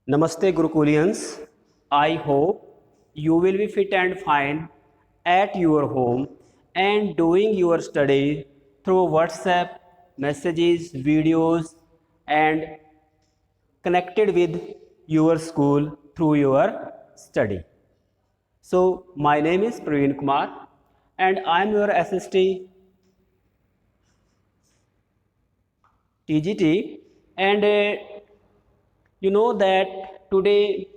Namaste Gurukulians. I hope you will be fit and fine at your home and doing your study through WhatsApp, messages, videos, and connected with your school through your study. So, my name is Praveen Kumar and I am your SST TGT, and you know that today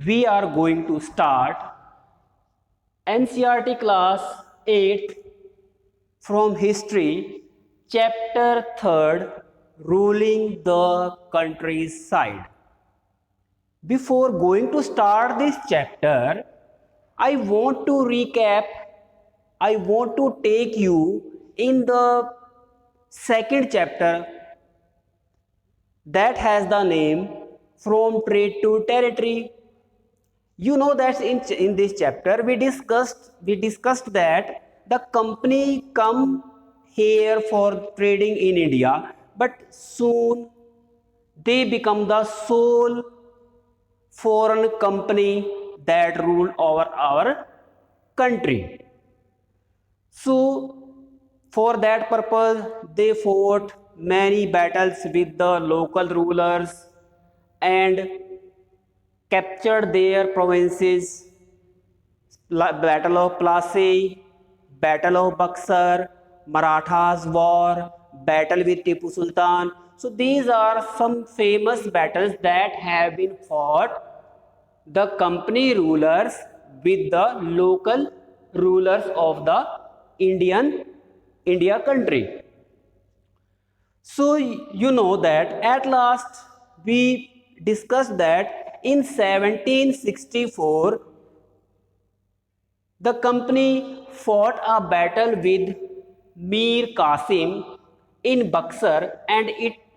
we are going to start NCERT class 8th from history, chapter 3rd, ruling the countryside. Before going to start this chapter, I want to recap, I want to take you in the second chapter that has the name From Trade to Territory. You know that in this chapter we discussed that the company come here for trading in India, but soon they become the sole foreign company that rule over our country. So for that purpose they fought many battles with the local rulers and captured their provinces. Battle of Plassey, Battle of Buxar, Marathas war, battle with Tipu Sultan. So these are some famous battles that have been fought the company rulers with the local rulers of the India country. So you know that at last we discussed that in 1764 the company fought a battle with Mir Qasim in Buxar, and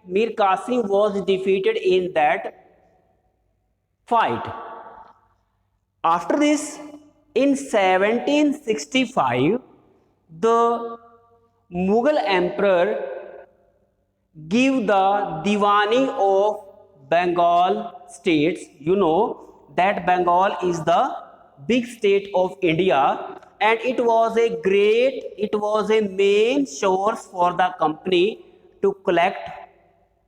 Mir Qasim was defeated in that fight. After this, in 1765, the Mughal emperor gave the Diwani of Bengal states. You know that Bengal is the big state of India, and it was a main source for the company to collect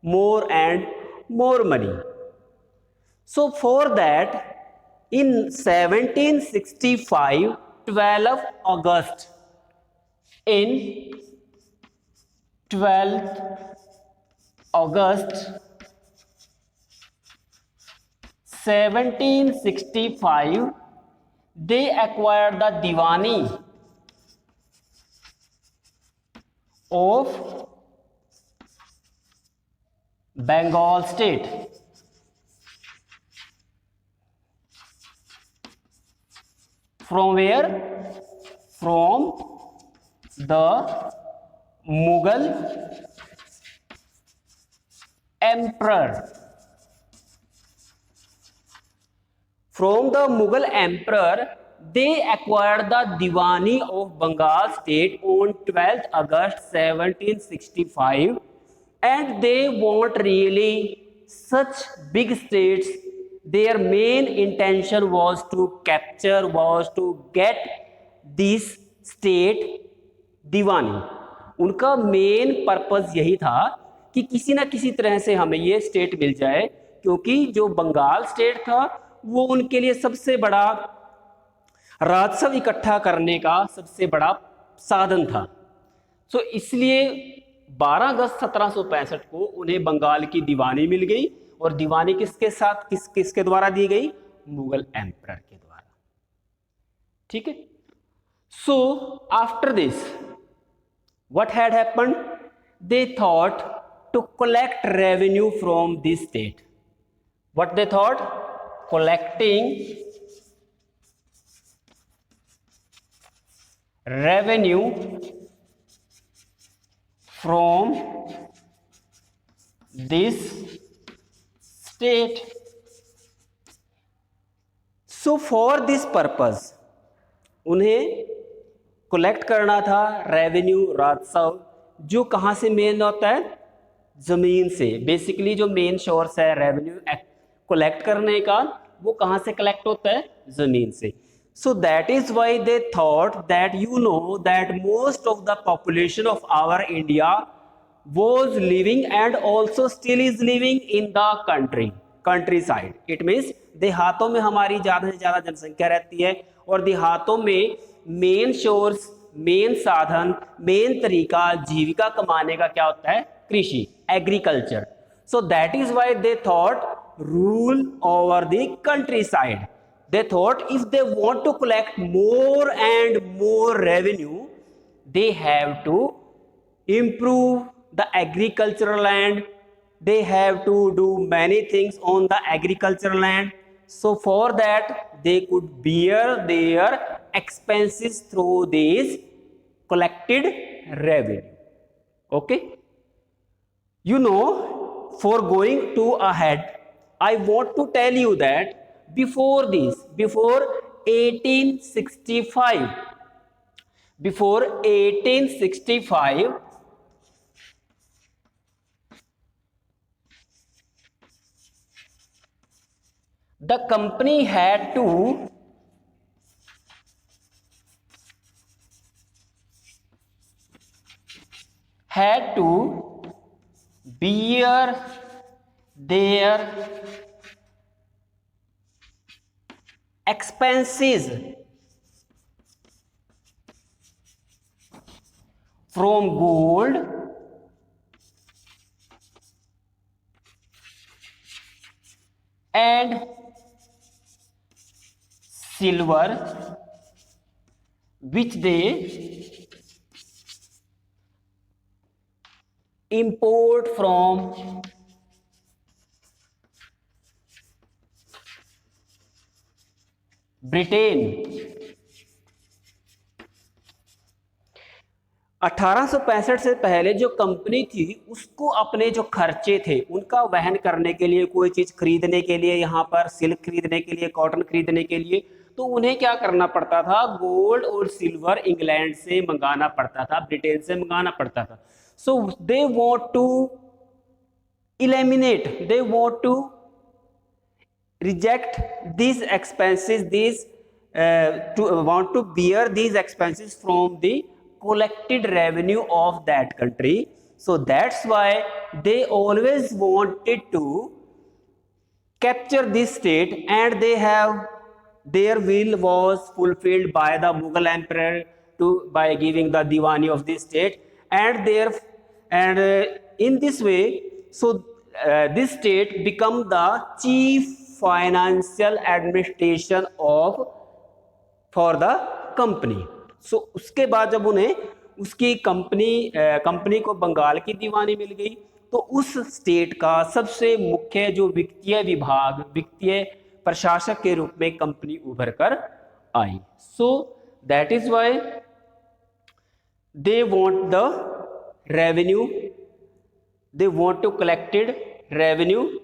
more and more money. So for that, in 1765, 12th August, in 12th August 1765, they acquired the Diwani of Bengal state. From where? From the Mughal emperor. From the Mughal emperor, they acquired the Diwani of Bengal state on 12th August 1765, and they want really such big states. Their main intention was to capture, was to get this state दीवानी. उनका main purpose यही था कि किसी ना किसी तरह से हमें ये स्टेट मिल जाए, क्योंकि जो बंगाल स्टेट था वो उनके लिए सबसे बड़ा राजस्व इकट्ठा करने का सबसे बड़ा साधन था. सो इसलिए 12 अगस्त 1765 को उन्हें बंगाल की दीवानी मिल गई, और दीवानी किसके साथ किसके द्वारा दी गई? मुगल एम्परर के द्वारा. ठीक है. So after this what had happened? They thought to collect revenue from this state. What they thought? Collecting revenue from this state. So for this purpose, उन्हें कलेक्ट करना था रेवेन्यू, राजस्व, जो कहाँ से मेन होता है? ज़मीन से. बेसिकली जो मेन सोर्स है रेवेन्यू कलेक्ट करने का, वो कहाँ से कलेक्ट होता है? जमीन से। So that is why they thought that you know that most of the population of our India was living and also still is living in the countryside. It means देहातों में हमारी ज़्यादा से ज़्यादा जनसंख्या रहती है, और देहातों में मेन सोर्स, मेन साधन, मेन तरीका जीविका कमाने का क्या होता है? कृषि, agriculture. So that is why they thought rule over the countryside. They thought if they want to collect more and more revenue, they have to improve the agricultural land, they have to do many things on the agricultural land. So for that they could bear their expenses through these collected revenue. Okay, you know, for going to ahead, I want to tell you that before 1865, before 1865, the company had to bear their expenses from gold and silver which they import from Britain. 1865 से पहले जो company थी उसको अपने जो खर्चे थे उनका वहन करने के लिए, कोई चीज़ खरीदने के लिए, यहाँ पर सिल्क खरीदने के लिए, कॉटन खरीदने के लिए, तो उन्हें क्या करना पड़ता था? गोल्ड और सिल्वर इंग्लैंड से मंगाना पड़ता था, ब्रिटेन से मंगाना पड़ता था. So they want to eliminate, they want to reject these expenses, want to bear these expenses from the collected revenue of that country. So that's why they always wanted to capture this state, and their will was fulfilled by the Mughal emperor by giving the Diwani of this state, and in this way, so this state become the chief financial administration for the company. So उसके बाद जब उन्हें उसकी company को बंगाल की दीवानी मिल गई, तो उस स्टेट का सबसे मुख्य जो वित्तीय विभाग, वित्तीय प्रशासक के रूप में कंपनी उभर कर आई. So that is why they want the revenue, they want to collected revenue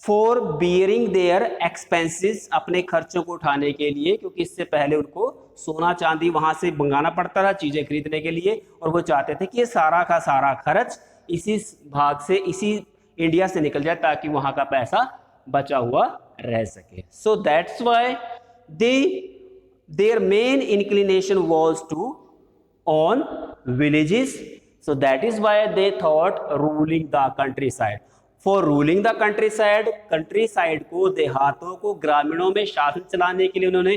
for bearing their expenses, अपने खर्चों को उठाने के लिए, क्योंकि इससे पहले उनको सोना चांदी वहां से मंगाना पड़ता था चीजें खरीदने के लिए, और वो चाहते थे कि ये सारा का सारा खर्च इसी भाग से, इसी इंडिया से निकल जाए, ताकि वहां का पैसा बचा हुआ रह सके. So that's why their main inclination was to on villages. So that is why they thought ruling the countryside. For ruling the countryside, को, देहातों को, ग्रामीणों में शासन चलाने के लिए उन्होंने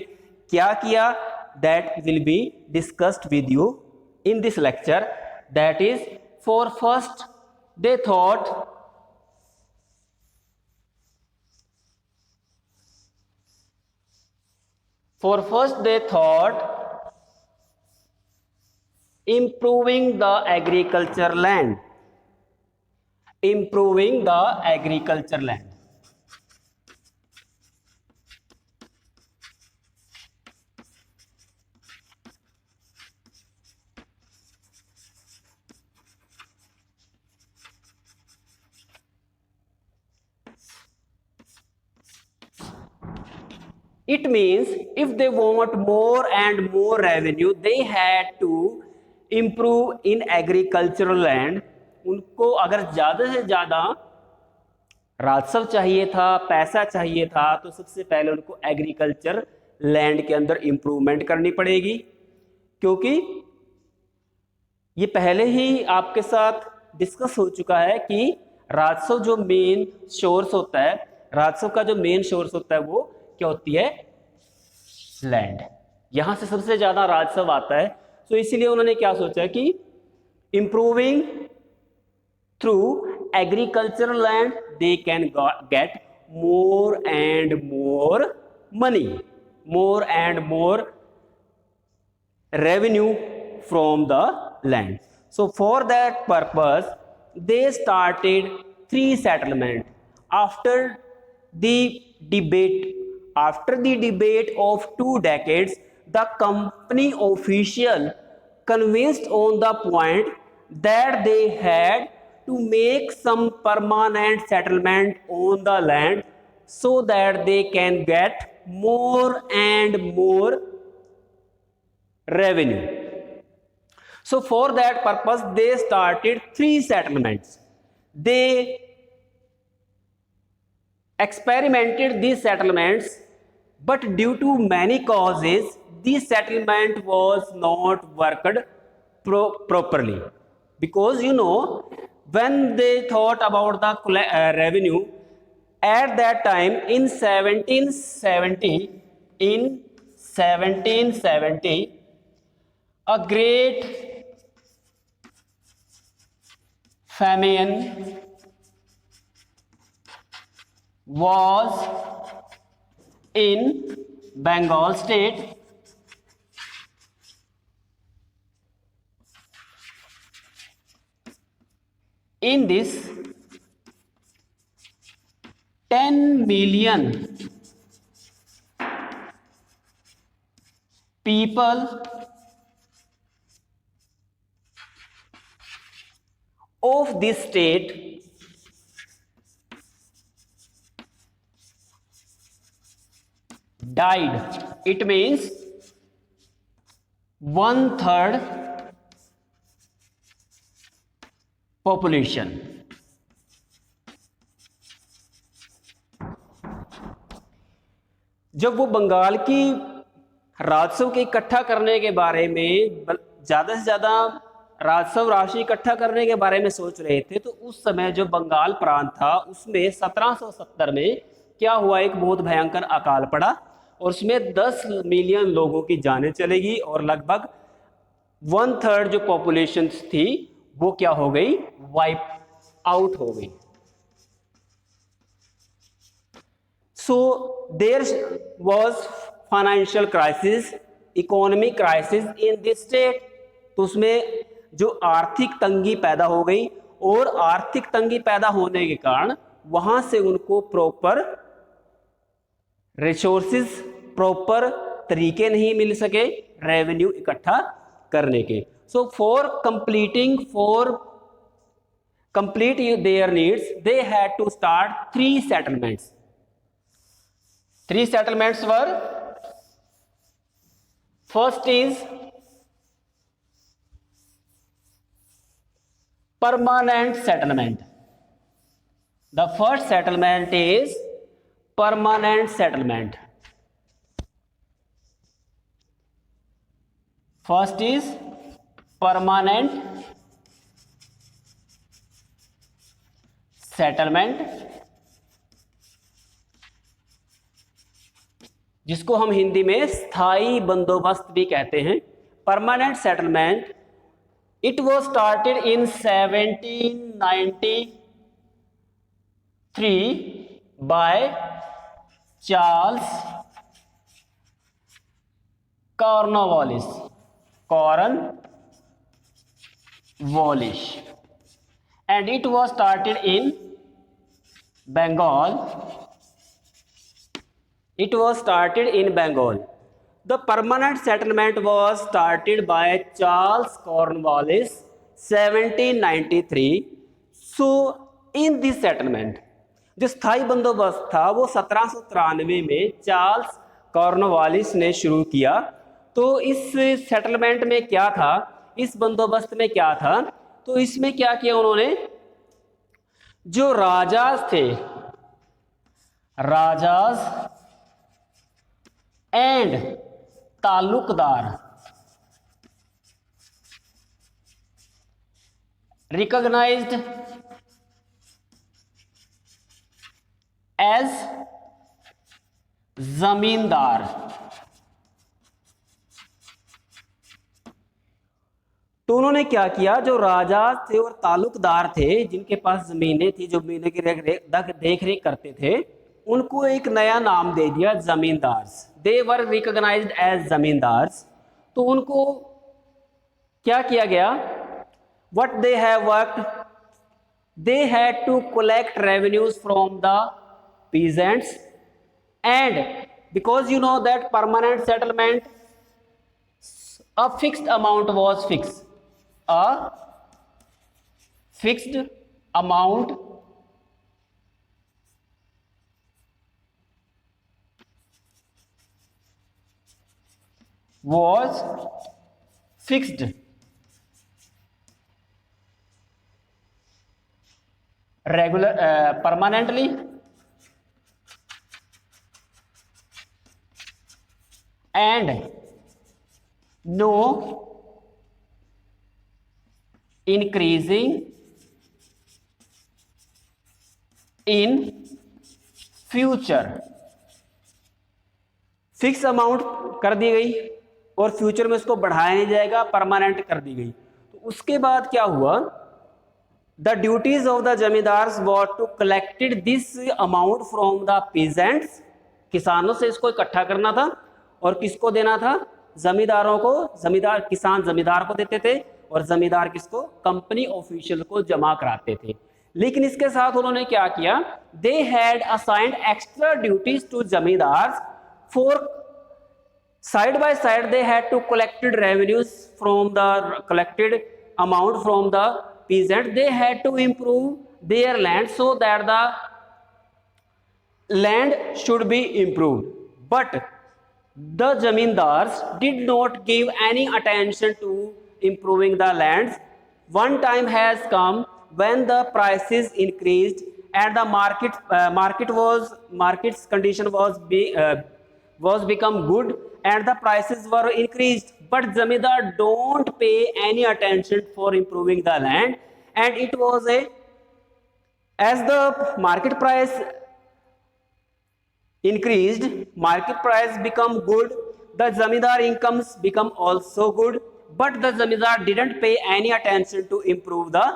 क्या किया? That will be discussed with you in this lecture. That is, for first they thought improving the agriculture land. It means if they want more and more revenue, they had to improve in agricultural land. उनको अगर ज़्यादा से ज़्यादा राजस्व चाहिए था, पैसा चाहिए था, तो सबसे पहले उनको एग्रीकल्चर लैंड के अंदर इंप्रूवमेंट करनी पड़ेगी, क्योंकि ये पहले ही आपके साथ डिस्कस हो चुका है कि राजस्व जो मेन सोर्स होता है, राजस्व का जो मेन सोर्स होता है वो क्या होती है, लैंड। यहां से सबसे ज्यादा राजस्व आता है। तो इसीलिए उन्होंने क्या सोचा कि improving through agricultural land they can get more and more money, more and more revenue from the land. So for that purpose they started 3 settlement. The debate after the debate of 2 decades, the company official convinced on the point that they had to make some permanent settlement on the land so that they can get more and more revenue. So for that purpose they started 3 settlements. They experimented these settlements, but due to many causes this settlement was not worked properly, because you know when they thought about the revenue at that time in 1770 a great famine was in Bengal state. In this 10 million people of this state died. It means 1/3 population. जब वो बंगाल की राजस्व के इकट्ठा करने के बारे में, ज़्यादा से ज़्यादा राजस्व राशि इकट्ठा करने के बारे में सोच रहे थे, तो उस समय जो बंगाल प्रांत था उसमें 1770 में क्या हुआ, एक बहुत भयंकर अकाल पड़ा और उसमें 10 मिलियन लोगों की जानें चलेगी और लगभग 1/3 जो पॉपुलेशन थी वो क्या हो गई, वाइप आउट हो गई. So there was financial crisis, economic crisis in this state. तो उसमें जो आर्थिक तंगी पैदा हो गई और आर्थिक तंगी पैदा होने के कारण वहां से उनको प्रॉपर रिसोर्सेज, प्रॉपर तरीके नहीं मिल सके रेवेन्यू इकट्ठा करने के. So for complete their needs, they had to start 3 settlements. 3 settlements were, first is permanent settlement. The first settlement is permanent settlement. First is permanent settlement, जिसको हम हिंदी में स्थायी बंदोबस्त भी कहते हैं. Permanent settlement, it was started in 1793 by Charles Cornwallis, and it was started in Bengal. It was started in Bengal. The permanent settlement was started by Charles Cornwallis 1793. So in this settlement, जो स्थायी बंदोबस्त था वो 1793 में Charles Cornwallis ने शुरू किया. तो इस सेटलमेंट में क्या था, इस बंदोबस्त में क्या था, तो इसमें क्या किया उन्होंने, जो राजा थे राजाज एंड ताल्लुकदार recognized as जमींदार। तो उन्होंने क्या किया, जो राजा थे और ताल्लुकदार थे जिनके पास जमीनें थी, जो जमीनों की देख रेख करते थे, उनको एक नया नाम दे दिया जमींदार्स। दे वर रिकॉग्नाइज्ड एज जमींदार्स। तो उनको क्या किया गया, what they have worked, they had to collect revenues from the peasants, and because you know that permanent settlement, a fixed amount was fixed, a fixed amount was fixed permanently, and no increasing in future। Fix amount कर दी गई और future में उसको बढ़ाया नहीं जाएगा, permanent कर दी गई। तो उसके बाद क्या हुआ, the duties of the zamindars were to collected this amount from the peasants. किसानों से इसको इकट्ठा करना था और किसको देना था, जमींदारों को। जमींदार, किसान जमींदार को देते थे और जमींदार किसको, कंपनी ऑफिशियल को जमा कराते थे। लेकिन इसके साथ उन्होंने क्या किया, they had assigned extra duties to zamindars for side by side they had to collected revenues from the collected amount from the peasant. They had to improve their land so that the land should be improved, but the zamindars did not give any attention to improving the lands. One time has come when the prices increased and the market's condition was become good and the prices were increased, but zamindar don't pay any attention for improving the land, and it was as the market price increased, market price become good, the zamindar incomes become also good, but the zamindar didn't pay any attention to improve the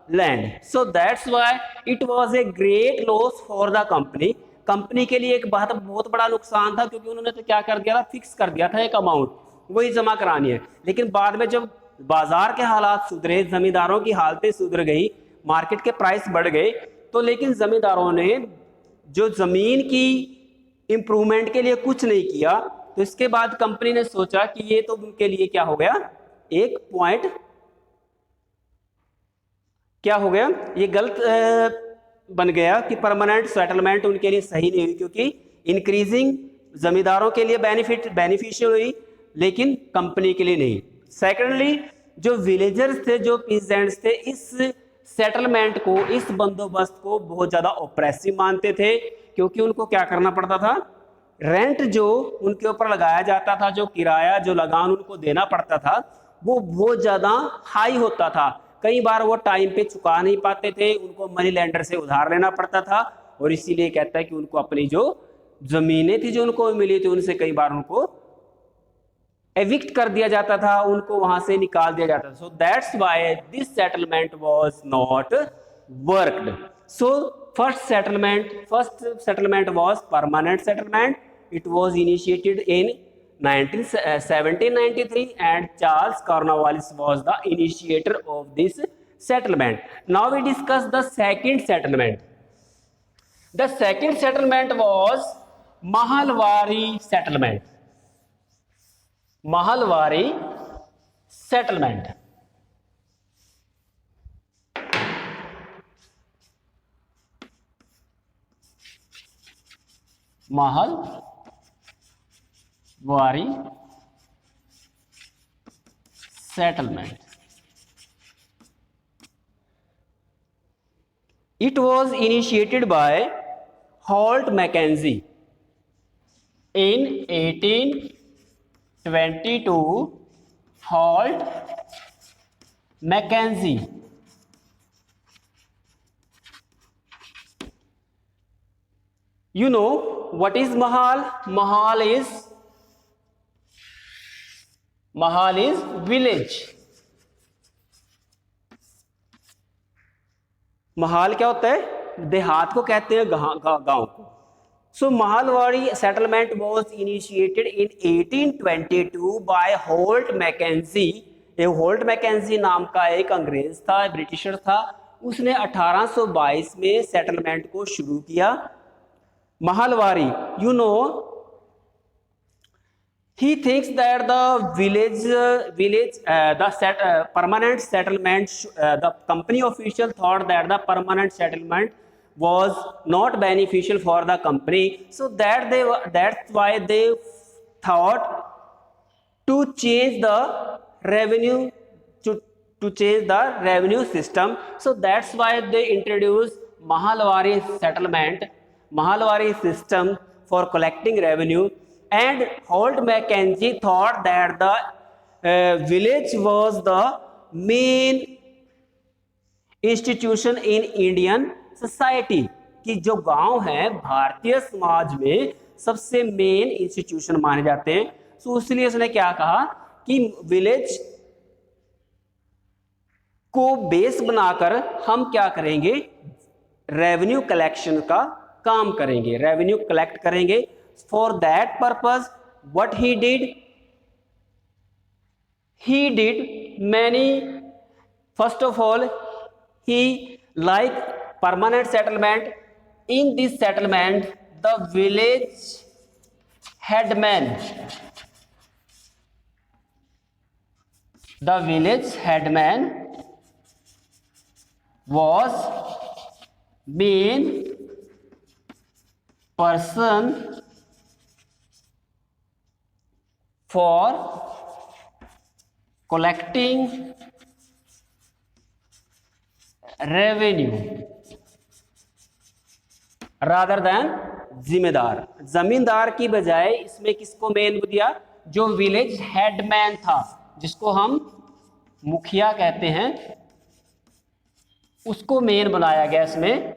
land. So that's why it was a great loss for the company. Company के लिए एक बहुत बड़ा नुकसान था, क्योंकि उन्होंने तो क्या कर दिया था, फिक्स कर दिया था एक अमाउंट, वही जमा करानी है। लेकिन बाद में जब बाजार के हालात सुधरे, जमींदारों की हालतें सुधर गई, मार्केट के प्राइस बढ़ गए, तो लेकिन जमींदारों ने जो जमीन की इंप्रूवमेंट के लिए कुछ नहीं किया। तो इसके बाद कंपनी ने सोचा कि ये तो उनके लिए क्या हो गया, एक पॉइंट क्या हो गया, ये गलत बन गया कि परमानेंट सेटलमेंट उनके लिए सही नहीं हुई, क्योंकि इंक्रीजिंग जमींदारों के लिए बेनिफिशियल हुई लेकिन कंपनी के लिए नहीं। सेकेंडली, जो विलेजर्स थे, जो पीजेंट्स थे, इस सेटलमेंट को, इस बंदोबस्त को बहुत ज्यादा ऑप्रेसिव मानते थे, क्योंकि उनको क्या करना पड़ता था, रेंट जो उनके ऊपर लगाया जाता था, जो किराया, जो लगान उनको देना पड़ता था, वो बहुत ज्यादा हाई होता था। कई बार वो टाइम पे चुका नहीं पाते थे, उनको मनी लेंडर से उधार लेना पड़ता था, और इसीलिए कहता है कि उनको अपनी जो जमीनें थी जो उनको मिली थी, उनसे कई बार उनको एविक्ट कर दिया जाता था, उनको वहां से निकाल दिया जाता था। So that's why this settlement was not worked. So first settlement was permanent settlement. It was initiated in 1793 and Charles Cornwallis was the initiator of this settlement. Now we discuss the second settlement. The second settlement was Mahalwari settlement. Mahalwari settlement. Mahalwari settlement. It was initiated by Holt Mackenzie. In 1822, Holt Mackenzie you know what is Mahal? Mahal is village. Mahal क्या होता है? देहात को कहते हैं, गांव को. So Mahalwari settlement was initiated in 1822 by Holt Mackenzie. ये होल्ट मैकेंजी नाम का एक अंग्रेज था, ब्रिटिशर था. उसने 1822 में सेटलमेंट को शुरू किया. Mahalwari, you know, he thinks that the permanent settlement, the company official thought that the permanent settlement was not beneficial for the company, so that's why they thought to change the revenue to change the revenue system. So that's why they introduced Mahalwari settlement, Mahalwari system for collecting revenue. And Holt Mackenzie thought that the village was the main institution in Indian society, कि जो गांव है भारतीय समाज में सबसे main institution माने जाते हैं. सो इसलिए उसने क्या कहा कि विलेज को बेस बनाकर हम क्या करेंगे, रेवेन्यू कलेक्शन का काम करेंगे, रेवेन्यू कलेक्ट करेंगे. For that purpose, what he did many. First of all, he like permanent settlement. In this settlement, the village headman was main person for collecting revenue rather than जिम्मेदार. जमींदार की बजाय इसमें किसको मेन दिया? जो village headman था, जिसको हम मुखिया कहते हैं, उसको मेन बनाया गया इसमें.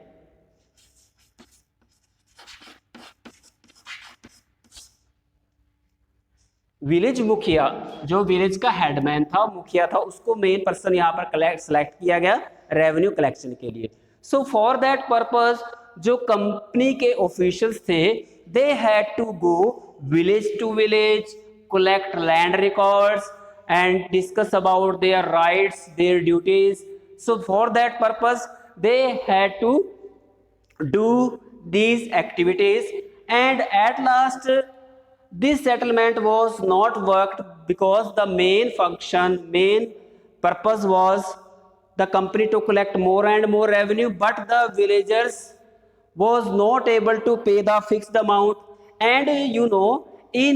विलेज मुखिया, जो विलेज का हेडमैन था, मुखिया था, उसको मेन पर्सन यहाँ पर सेलेक्ट किया गया रेवेन्यू कलेक्शन के लिए. सो फॉर दैट पर्पस जो कंपनी के ऑफिशियल्स थे, they had to go village to village, collect land records and discuss about their rights, their duties. So for that purpose they had to do these activities. And at last this settlement was not worked because the main purpose was the company to collect more and more revenue, but the villagers was not able to pay the fixed amount. And you know, in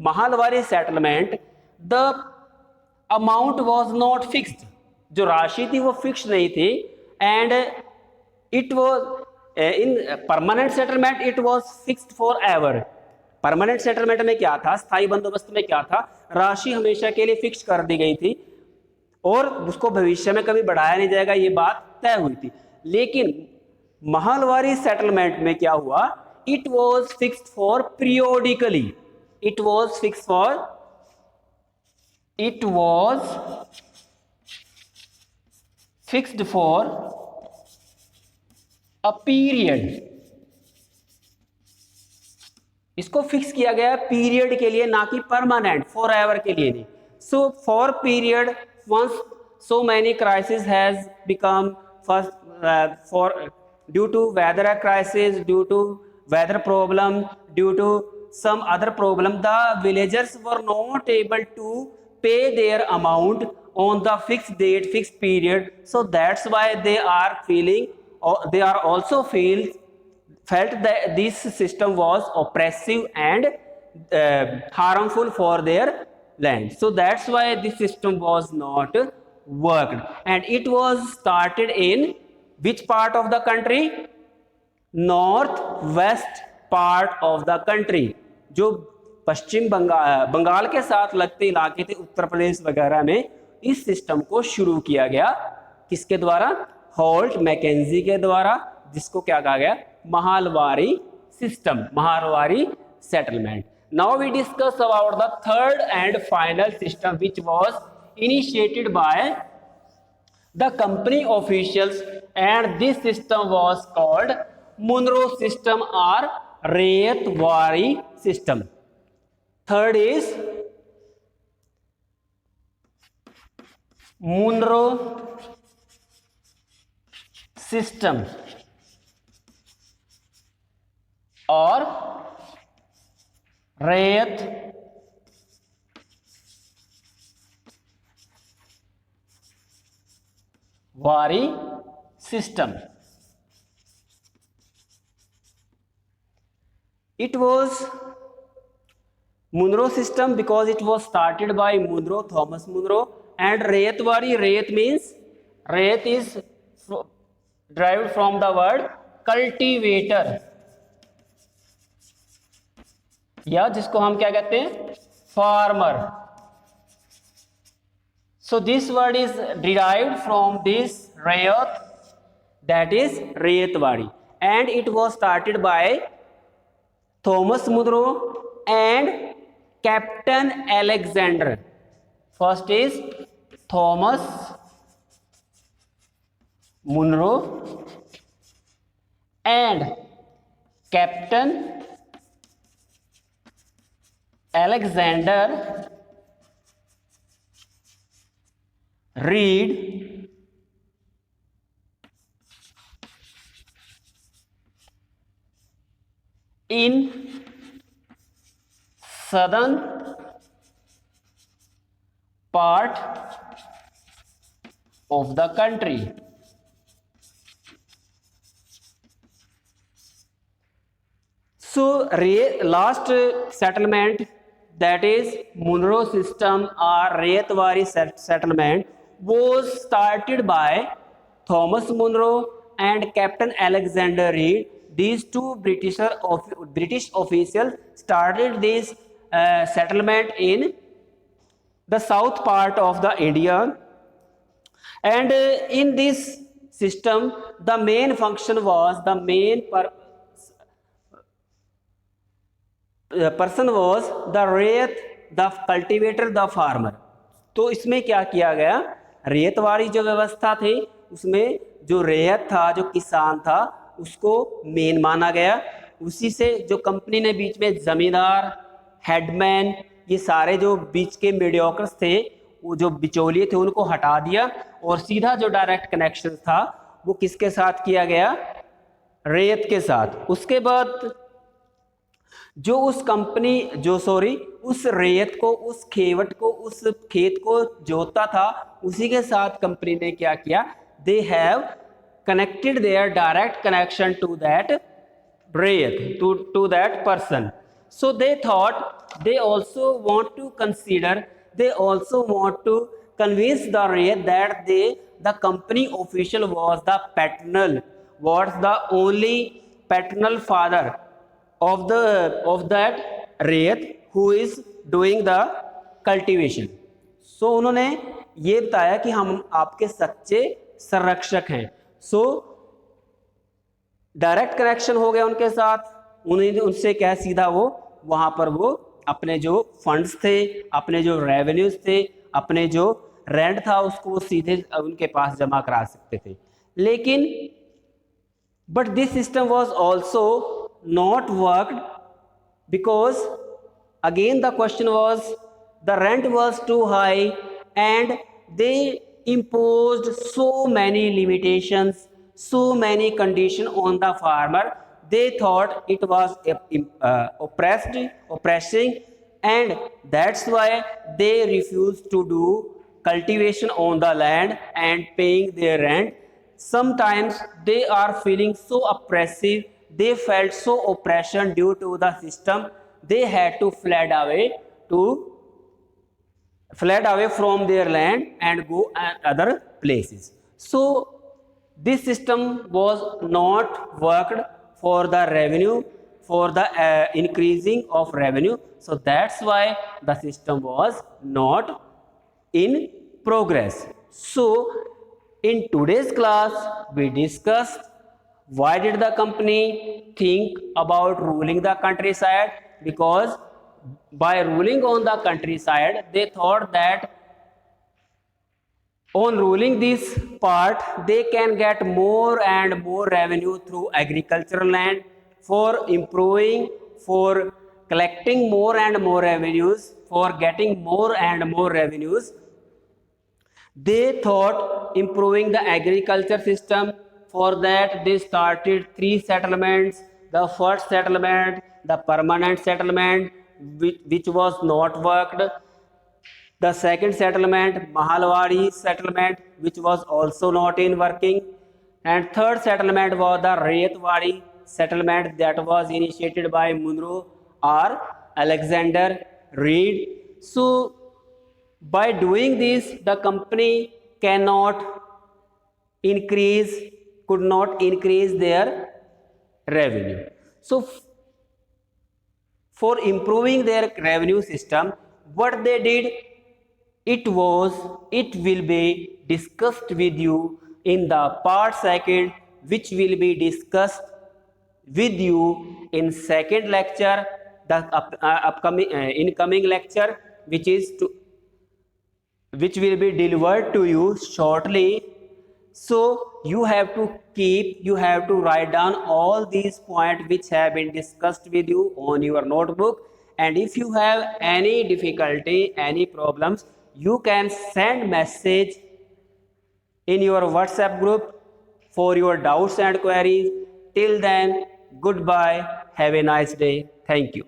Mahalwari settlement the amount was not fixed. जो राशि थी वो fix नहीं थी. and it was in permanent settlement it was fixed forever. Permanent settlement में क्या था, स्थायी बंदोबस्त में क्या था, राशि हमेशा के लिए फिक्स कर दी गई थी और उसको भविष्य में कभी बढ़ाया नहीं जाएगा, ये बात तय हुई थी. लेकिन महालवारी सेटलमेंट में क्या हुआ, it was fixed for periodically, it was fixed for a period. इसको फिक्स किया गया पीरियड के लिए, ना कि परमानेंट फॉर एवर के लिए नहीं. So for period once so many crises has become first for due to weather crisis, due to weather problem, due to some other problem, the villagers were not able to pay their amount on the fixed date, fixed period. So that's why they are feeling, or they are also felt that this system was oppressive and harmful for their land. So that's why this system was not worked. And it was started in which part of the country? North west part of the country, जो पश्चिम बंगाल के साथ लगते इलाके थे उत्तर प्रदेश वगैरह में, इस system को शुरू किया गया। किसके द्वारा? होल्ट मैकेंजी के द्वारा, जिसको क्या कहा गया? Mahalwari system, Mahalwari settlement. Now we discuss about the third and final system which was initiated by the company officials, and this system was called Monroe system or Rayat-Wari system. Third is Monroe system or Rayat-Wari system. It was Monroe system because it was started by Monroe, Thomas Monroe, and Rayat-Wari, Rayat means, Rayat is derived from the word cultivator, या जिसको हम क्या कहते हैं? Farmer. So this word is derived from this Rayat, that is Rayat-Wari, and it was started by Thomas Monroe and Captain Alexander. First is Thomas Monroe and Captain Alexander Reed in southern part of the country. So last settlement, that is Monroe system or Rayat-Wari settlement, was started by Thomas Monroe and Captain Alexander Reed. These two British officials started this settlement in the south part of the India, and in this system the main function was, the main person was the Rayat, the cultivator, the farmer. तो इसमें क्या किया गया? रेतवारी जो व्यवस्था थी उसमें जो रेयत था, जो किसान था, उसको मेन माना गया। उसी से जो कंपनी ने बीच में जमींदार, हेडमैन, ये सारे जो बीच के मीडियोकर्स थे, वो जो बिचौलिए थे, उनको हटा दिया और सीधा जो डायरेक्ट कनेक्शन था वो किसके साथ किया गया? रेत के साथ। उसके बाद जो उस कंपनी उस रेत को, उस खेवट को, उस खेत को जोतता था, उसी के साथ कंपनी ने क्या किया? They have connected their direct connection to that rate, to that person. So they thought they also want to convince the rate that the company official was the only paternal father of that rate who is doing the cultivation. So उन्होंने ये बताया कि हम आपके सच्चे संरक्षक हैं. So direct connection हो गया उनके साथ. उनसे क्या सीधा वो वहां पर वो अपने जो फंड्स थे, अपने जो रेवेन्यूज थे, अपने जो रेंट था, उसको वो सीधे उनके पास जमा करा सकते थे. लेकिन but this system was also not worked because again the question was the rent was too high and they imposed so many limitations, so many conditions on the farmer. They thought it was oppressing, and that's why they refused to do cultivation on the land and paying their rent. Sometimes they are feeling so oppressive, they felt so oppression due to the system, they had to fled away from their land and go other places. So this system was not worked for the revenue, for the increasing of revenue. So that's why the system was not in progress. So in today's class we discussed why did the company think about ruling the countryside, because by ruling on the countryside they thought that on ruling this part they can get more and more revenue through agricultural land, for improving, for collecting more and more revenues, for getting more and more revenues. They thought improving the agriculture system. For that they started three settlements. The first settlement, the permanent settlement, which was not worked. The second settlement, Mahalwadi settlement, which was also not in working. And third settlement was the Rayatwadi settlement that was initiated by Munro or Alexander Reed. So by doing this, the company increase, could not increase their revenue. So for improving their revenue system, what they did, it will be discussed with you in the part second, which will be discussed with you in second lecture, the upcoming incoming lecture, which will be delivered to you shortly. So you have to write down all these points which have been discussed with you on your notebook. And if you have any difficulty, any problems, you can send message in your WhatsApp group for your doubts and queries. Till then, goodbye. Have a nice day. Thank you.